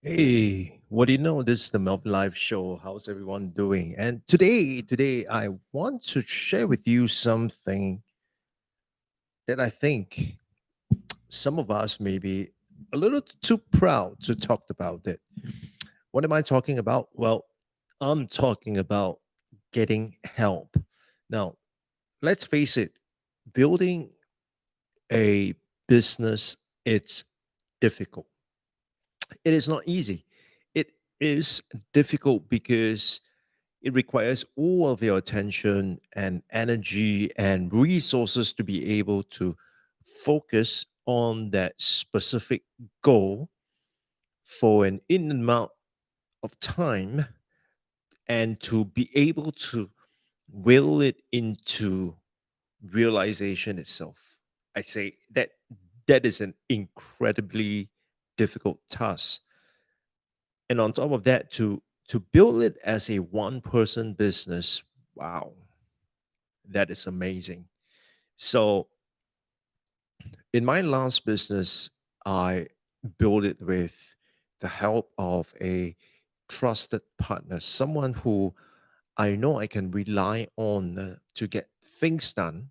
Hey, what do you know? This is the Melvin Live Show. How's everyone doing? And today, I want to share with you something that I think some of us may be a little too proud to talk about it. What am I talking about? Well, I'm talking about getting help. Now, let's face it, building a business, it's difficult. It is not easy. It is difficult because it requires all of your attention and energy and resources to be able to focus on that specific goal for an in amount of time and to be able to will it into realization itself. I say that that is an incredibly difficult task. And on top of that, to build it as a one person business, wow, that is amazing. So in my last business, I built it with the help of a trusted partner, someone who I know I can rely on to get things done,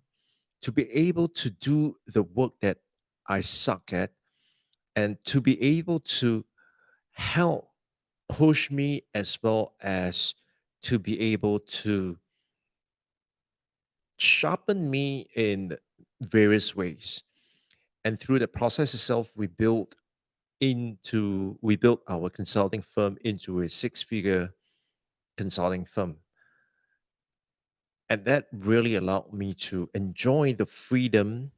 to be able to do the work that I suck at, and to be able to help push me as well as to be able to sharpen me in various ways. And through the process itself, we built our consulting firm into a six-figure consulting firm. And that really allowed me to enjoy the freedom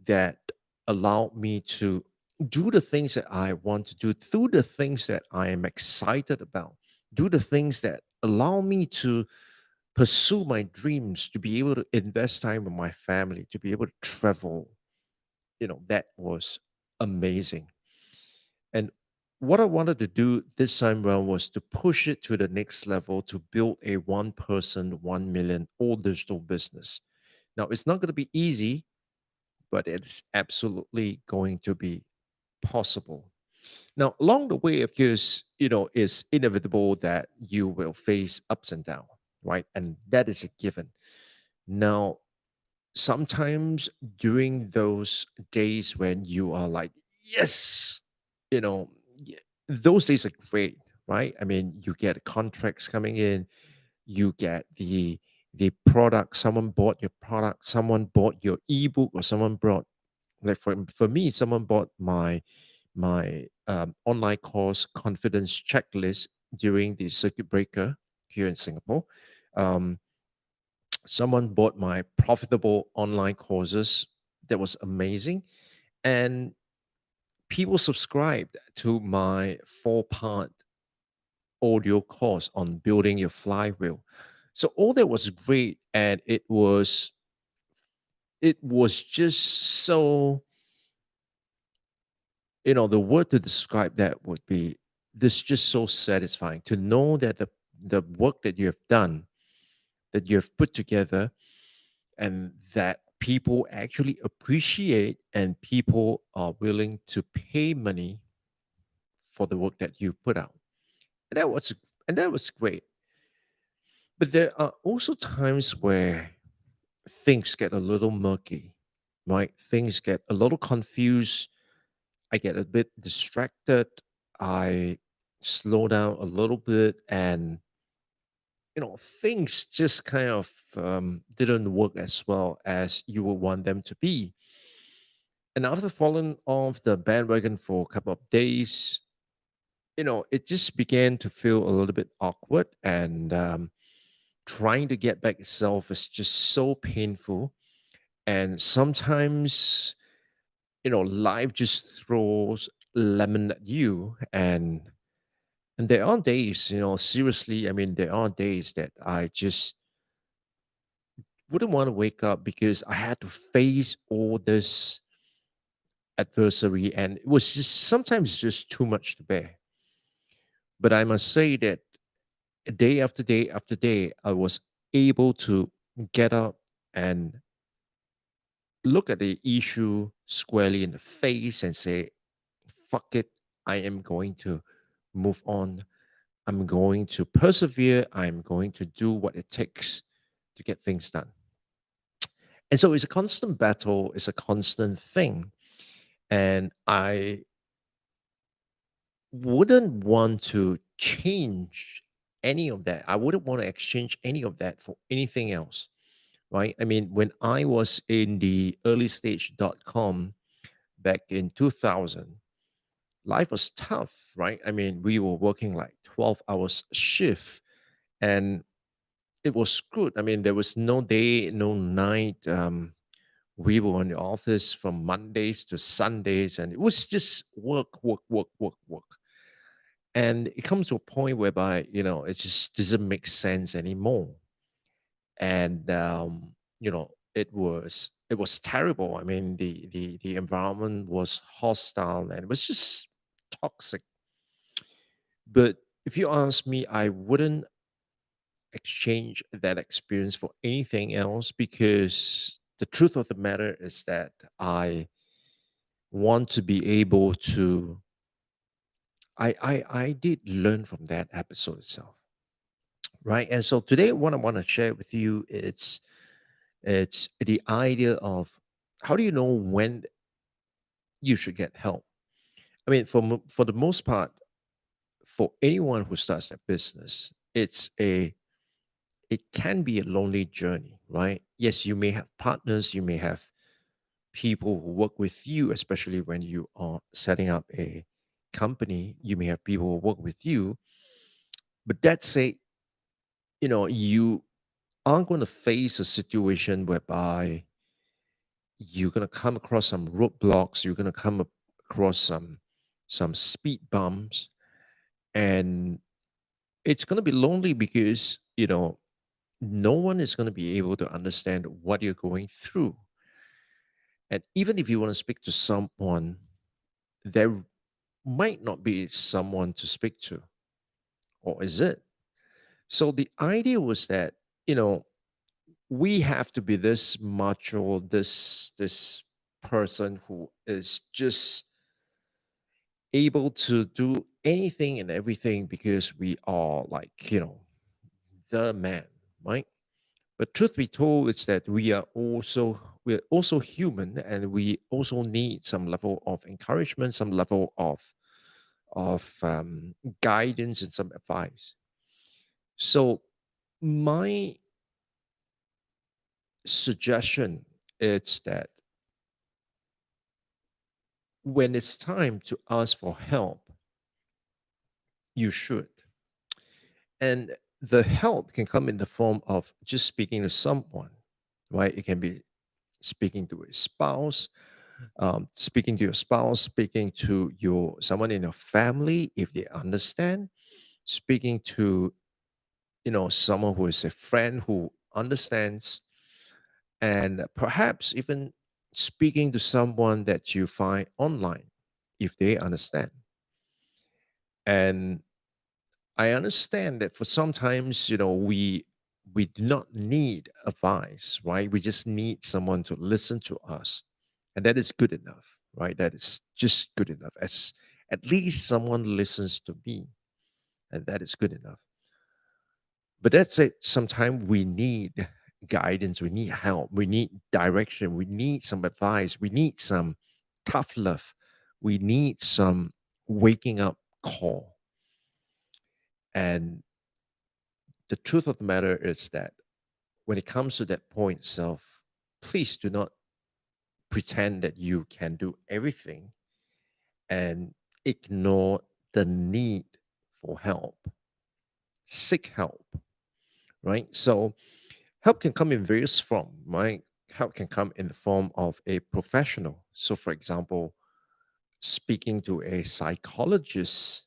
that allowed me to do the things that I want to do, do the things that I am excited about, do the things that allow me to pursue my dreams, to be able to invest time with my family, to be able to travel. That was amazing. And what I wanted to do this time around was to push it to the next level to build a one person, 1 million all digital business. Now, it's not going to be easy, but it's absolutely going to be possible. Now, along the way, of course, it's inevitable that you will face ups and downs, right? And that is a given. Now, sometimes during those days when you are like, yes, you know, those days are great, right? I mean, you get contracts coming in, you get the product, someone bought your product, someone bought your ebook, or someone brought, like for me, someone bought my online course confidence checklist during the circuit breaker here in Singapore. Um, Someone bought my profitable online courses. That was amazing. And people subscribed to my four-part audio course on building your flywheel. So all that was great. And it was just so, the word to describe that would be this, just so satisfying to know that the work that you have done, that you have put together, and that people actually appreciate and people are willing to pay money for the work that you put out. And that was great. But there are also times where things get a little murky, right? Things get a little confused. I get a bit distracted. I slow down a little bit, and things just kind of didn't work as well as you would want them to be. And after falling off the bandwagon for a couple of days, it just began to feel a little bit awkward, and trying to get back itself is just so painful. And sometimes, life just throws lemon at you, and there are days, seriously, I mean, there are days that I just wouldn't want to wake up because I had to face all this adversary, and it was just sometimes just too much to bear. But I must say that day after day after day, I was able to get up and look at the issue squarely in the face and say, fuck it, I am going to move on. I'm going to persevere. I'm going to do what it takes to get things done. And so it's a constant battle, it's a constant thing. And I wouldn't want to change any of that. I wouldn't want to exchange any of that for anything else, right? I mean, when I was in the early stage.com back in 2000, life was tough, right? I mean, we were working like 12 hours shift, and it was good. I mean, there was no day, no night. We were in the office from Mondays to Sundays, and it was just work, work, work, work, work. And it comes to a point whereby, it just doesn't make sense anymore. And it was terrible. I mean, the environment was hostile, and it was just toxic. But if you ask me, I wouldn't exchange that experience for anything else, because the truth of the matter is that I want to be able to. I did learn from that episode itself, right? And so today, what I want to share with you, it's the idea of how do you know when you should get help. I mean, for the most part, for anyone who starts a business, it can be a lonely journey, right? Yes, you may have partners, you may have people who work with you, especially when you are setting up a company. You may have people who work with you, but that's say, you aren't going to face a situation whereby you're going to come across some roadblocks, you're going to come across some speed bumps, and it's going to be lonely because no one is going to be able to understand what you're going through. And even if you want to speak to someone, there might not be someone to speak to, or is it? So the idea was that, you know, we have to be this macho, this person who is just able to do anything and everything because we are like, the man, right? But truth be told, it's that we're also human, and we also need some level of encouragement, some level of guidance, and some advice. So my suggestion is that when it's time to ask for help, you should. And the help can come in the form of just speaking to someone, right? It can be speaking to a spouse, speaking to your spouse, speaking to your someone in your family if they understand, speaking to someone who is a friend who understands, and perhaps even speaking to someone that you find online if they understand. And I understand that for sometimes, we do not need advice, right? We just need someone to listen to us. And that is good enough, right? That is just good enough. As at least someone listens to me, and that is good enough. But that's it. Sometimes we need guidance, we need help, we need direction, we need some advice, we need some tough love, we need some waking up call. And the truth of the matter is that when it comes to that point itself, please do not pretend that you can do everything and ignore the need for help. Seek help, right? So help can come in various form, right? Help can come in the form of a professional. So, for example, speaking to a psychologist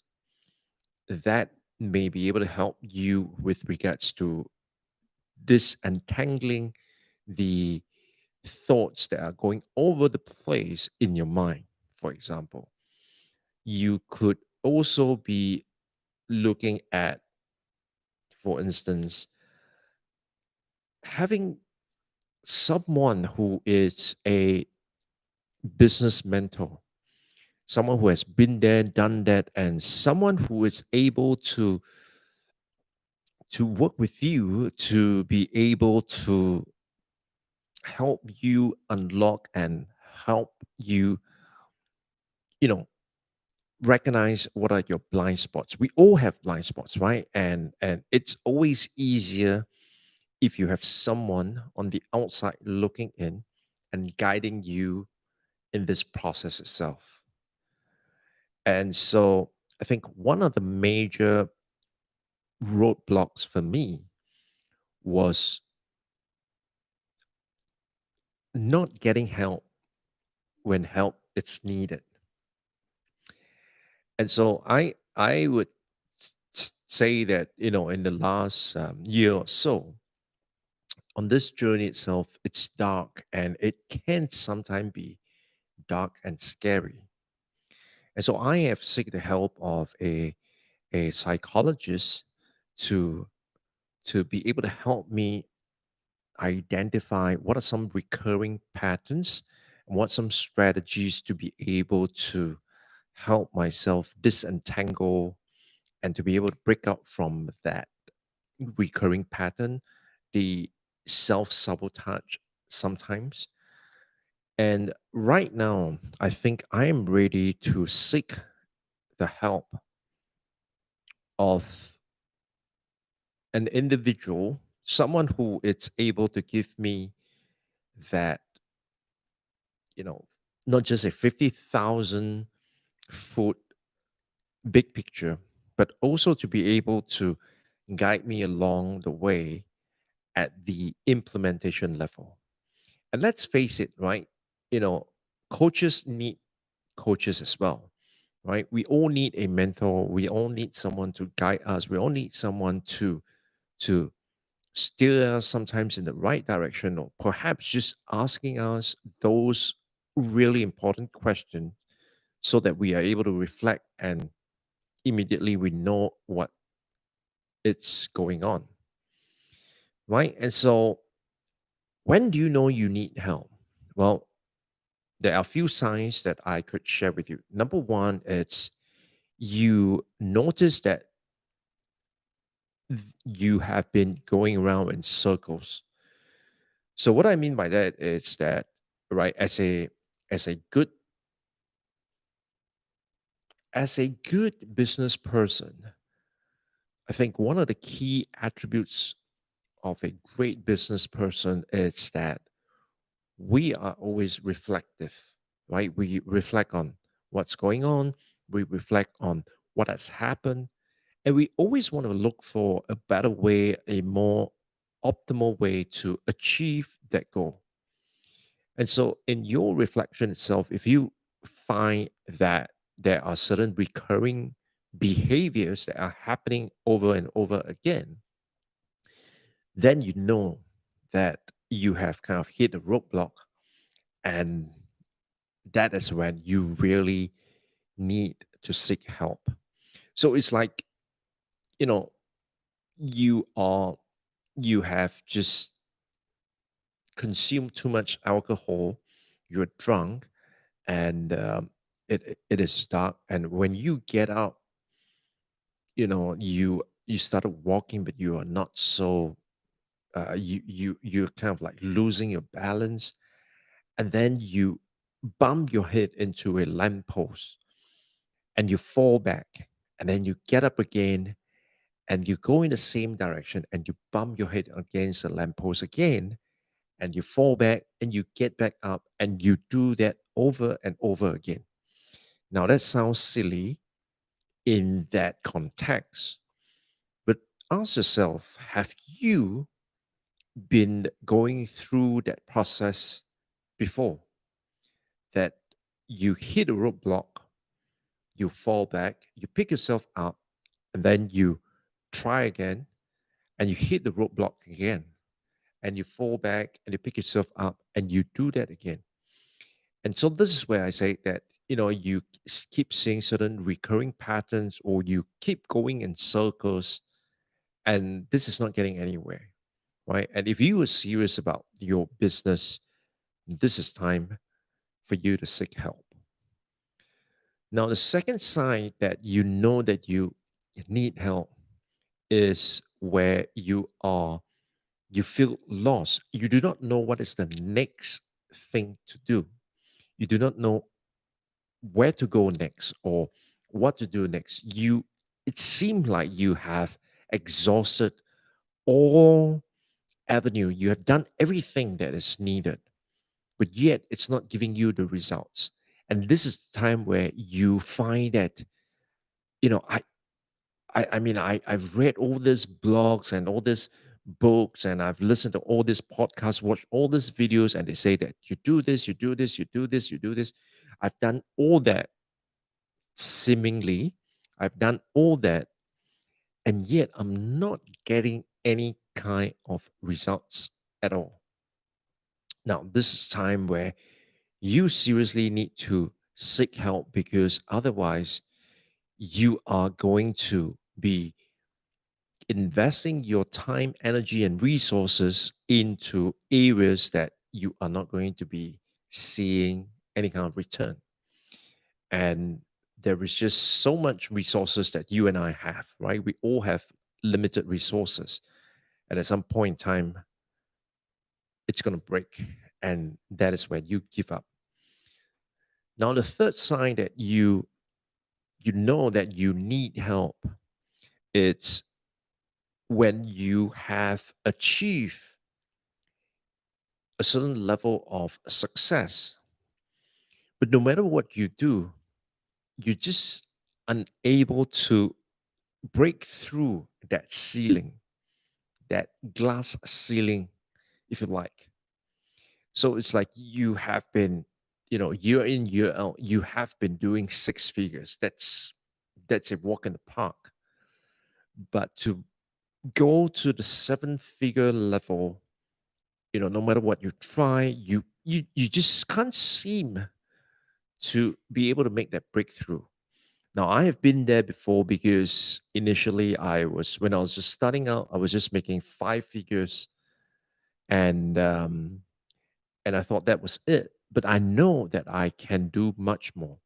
that may be able to help you with regards to disentangling the thoughts that are going over the place in your mind. For example, you could also be looking at, for instance, having someone who is a business mentor, someone who has been there, done that, and someone who is able to work with you to be able to help you unlock and help you, you know, recognize what are your blind spots. We all have blind spots, right? And it's always easier if you have someone on the outside looking in and guiding you in this process itself. And so I think one of the major roadblocks for me was not getting help when help is needed. And so I would say that, in the last year or so, on this journey itself, it's dark and it can sometimes be dark and scary. And so I have sought the help of a psychologist to be able to help me identify what are some recurring patterns and what some strategies to be able to help myself disentangle and to be able to break out from that recurring pattern, the self sabotage sometimes. And right now, I think I am ready to seek the help of an individual, someone who is able to give me that, you know, not just a 50,000 foot big picture, but also to be able to guide me along the way at the implementation level. And let's face it, right? You know, coaches need coaches as well, right? We all need a mentor. We all need someone to guide us. We all need someone to steer us sometimes in the right direction, or perhaps just asking us those really important questions so that we are able to reflect and immediately we know what it's going on, right? And so when do you know you need help? Well, there are a few signs that I could share with you. Number one, it's you notice that you have been going around in circles. So what I mean by that is that, right, as a good business person, I think one of the key attributes of a great business person is that we are always reflective, right? We reflect on what's going on, we reflect on what has happened, and we always want to look for a better way, a more optimal way to achieve that goal. And so, in your reflection itself, if you find that there are certain recurring behaviors that are happening over and over again, then you know that you have kind of hit a roadblock. And that is when you really need to seek help. So it's like, you know, you are, you have just consumed too much alcohol, you're drunk, and it is dark. And when you get out, you started walking, but you are not so. you're kind of like losing your balance, and then you bump your head into a lamppost and you fall back, and then you get up again and you go in the same direction and you bump your head against the lamppost again, and you fall back and you get back up, and you do that over and over again. Now that sounds silly in that context, but ask yourself, have you been going through that process before? That you hit a roadblock, you fall back, you pick yourself up, and then you try again, and you hit the roadblock again, and you fall back and you pick yourself up, and you do that again. And so this is where I say that, you keep seeing certain recurring patterns, or you keep going in circles, and this is not getting anywhere, right? And if you are serious about your business, this is time for you to seek help. Now, the second sign that you know that you need help is where you feel lost. You do not know what is the next thing to do. You do not know where to go next or what to do next. It seemed like you have exhausted all avenue. You have done everything that is needed, but yet it's not giving you the results. And this is the time where you find that, you know, I've read all these blogs and all these books, and I've listened to all these podcasts, watched all these videos, and they say that you do this, you do this, you do this, you do this. I've done all that seemingly. I've done all that, and yet I'm not getting any kind of results at all. Now, this is time where you seriously need to seek help, because otherwise you are going to be investing your time, energy, and resources into areas that you are not going to be seeing any kind of return. And there is just so much resources that you and I have, right? We all have limited resources. And at some point in time, it's going to break. And that is when you give up. Now, the third sign that you know that you need help, it's when you have achieved a certain level of success. But no matter what you do, you're just unable to break through that ceiling, that glass ceiling, if you like. So it's like you have been, year in, year out, you have been doing six figures. That's a walk in the park. But to go to the seven figure level, no matter what you try, you just can't seem to be able to make that breakthrough. Now, I have been there before, because initially when I was just starting out, I was just making five figures, and and I thought that was it. But I know that I can do much more,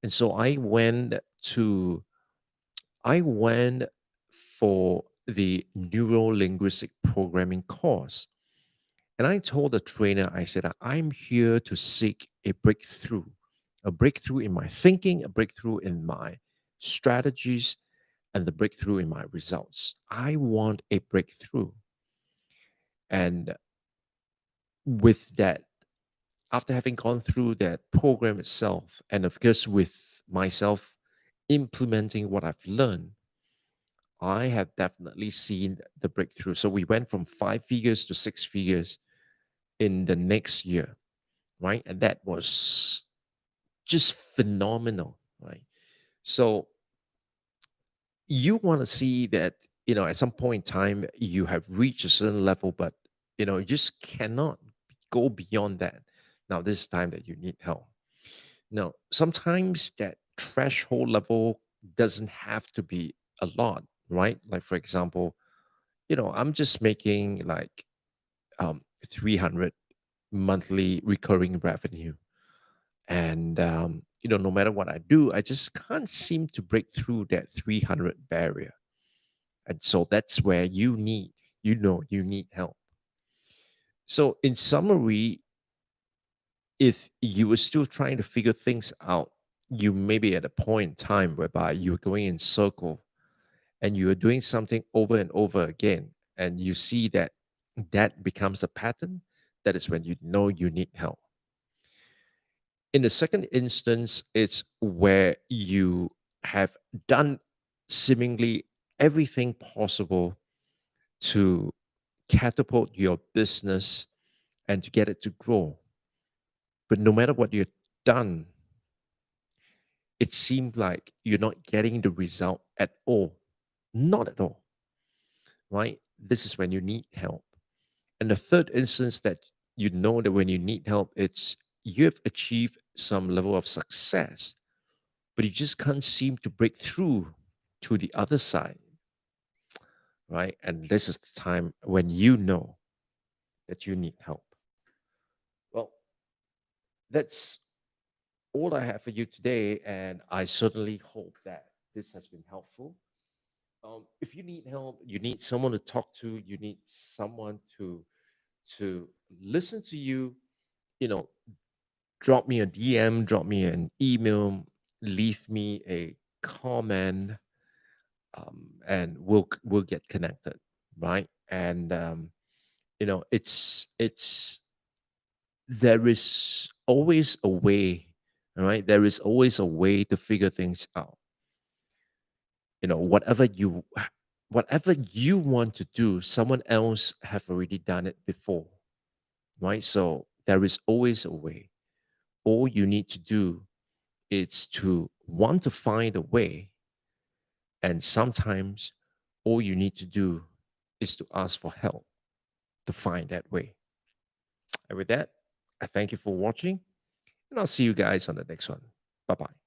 and so I went for the neuro linguistic programming course. And I told the trainer, I said, I'm here to seek a breakthrough in my thinking, a breakthrough in my strategies, and the breakthrough in my results. I want a breakthrough. And with that, after having gone through that program itself, and of course, with myself implementing what I've learned, I have definitely seen the breakthrough. So we went from five figures to six figures in the next year, right? And that was just phenomenal, right? So you want to see that, at some point in time, you have reached a certain level, but, you just cannot go beyond that. Now, this is time that you need help. Now, sometimes that threshold level doesn't have to be a lot, right? Like, for example, I'm just making like 300 monthly recurring revenue. And, no matter what I do, I just can't seem to break through that 300 barrier. And so that's where you know you need help. So, in summary, if you were still trying to figure things out, you may be at a point in time whereby you're going in circle and you are doing something over and over again, and you see that that becomes a pattern. That is when you know you need help. In the second instance, it's where you have done seemingly everything possible to catapult your business and to get it to grow. But no matter what you've done, it seemed like you're not getting the result at all. Not at all, right? This is when you need help. And the third instance that you know that when you need help, it's you have achieved some level of success, but you just can't seem to break through to the other side, right? And this is the time when you know that you need help. Well, that's all I have for you today, and I certainly hope that this has been helpful. If you need help, you need someone to talk to, you need someone to listen to you, you know, drop me a DM, drop me an email, leave me a comment, and we'll get connected, right? And it's there is always a way, all right? There is always a way to figure things out. Whatever you want to do, someone else have already done it before, right? So there is always a way. All you need to do is to want to find a way, and sometimes all you need to do is to ask for help to find that way. And with that, I thank you for watching, and I'll see you guys on the next one. Bye bye.